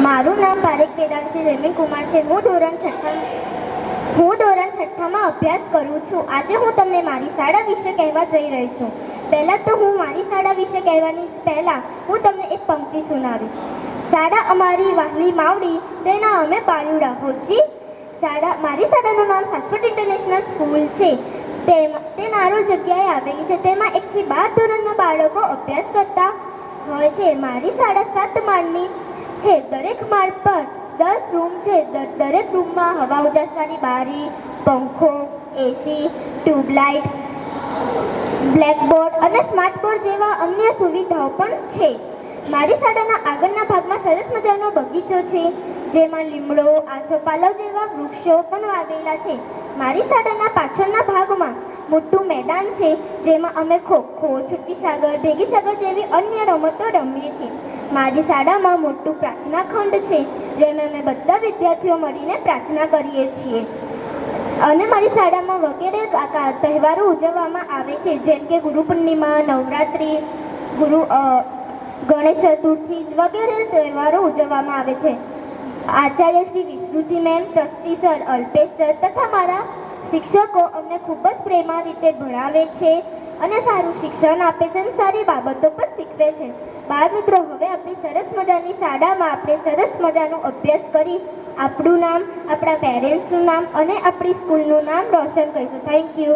મારું નામ પારેખ વેદાંશી રેમીન કુમાર છે. હું ધોરણ છઠ્ઠામાં અભ્યાસ કરું છું. આજે હું તમને મારી શાળા વિશે કહેવા જઈ રહી છું. પહેલાં તો હું મારી શાળા વિશે કહેવાની પહેલાં હું તમને એક પંક્તિ સુનાવીશ. શાળા અમારી વહાલી માવડી, તેના અમે બાલુડા હોજી. મારી શાળાનું નામ શાશ્વત ઇન્ટરનેશનલ સ્કૂલ છે. તે નારોલ જગ્યાએ આવેલી છે. તેમાં 1 થી 12 ધોરણના બાળકો અભ્યાસ કરતા હોય છે. મારી શાળા 7 માળની છે. દરેક માળ પર 10 રૂમ છે. દરેક રૂમમાં હવા ઉજાસવાની બારી, પંખો, એસી, ટ્યુબલાઇટ, બ્લેકબોર્ડ અને સ્માર્ટ બોર્ડ જેવા અન્ય સુવિધાઓ પણ છે. મારી શાળાના આગળના ભાગમાં સરસ મજાનો બગીચો છે, જેમાં લીમડો, આસોપાલવ જેવા વૃક્ષો પણ વાવેલા છે. મારી શાળાના પાછળના ભાગમાં મોટું મેદાન છે, જેમાં અમે ખોખો, છુટ્ટી સાગર, ભેગી સાગર જેવી અન્ય રમતો રમીએ છીએ. મારી શાળામાં મોટું પ્રાર્થના ખંડ છે, જેમાં અમે બધા વિદ્યાર્થીઓ મળીને પ્રાર્થના કરીએ છીએ. અને મારી શાળામાં વગેરે તહેવારો ઉજવવામાં આવે છે, જેમ કે ગુરુ પૂર્ણિમા, નવરાત્રિ, ગણેશ ચતુર્થી વગેરે તહેવારો ઉજવવામાં આવે છે. આચાર્ય Shri Vishruti ma'am, trustee sir Alpesh sir તથા મારા શિક્ષકો અમને ખૂબ જ પ્રેમા રીતે ભણાવે છે અને સારું શિક્ષણ આપે છે અને સારી બાબતો પણ શીખવે છે. બાળ મિત્રો, હવે આપણી સરસ મજાની શાળામાં આપણે સરસ મજાનો અભ્યાસ કરી આપણું નામ, આપણા પેરેન્ટ્સનું નામ અને આપણી સ્કૂલનું નામ રોશન કરીશું. Thank you.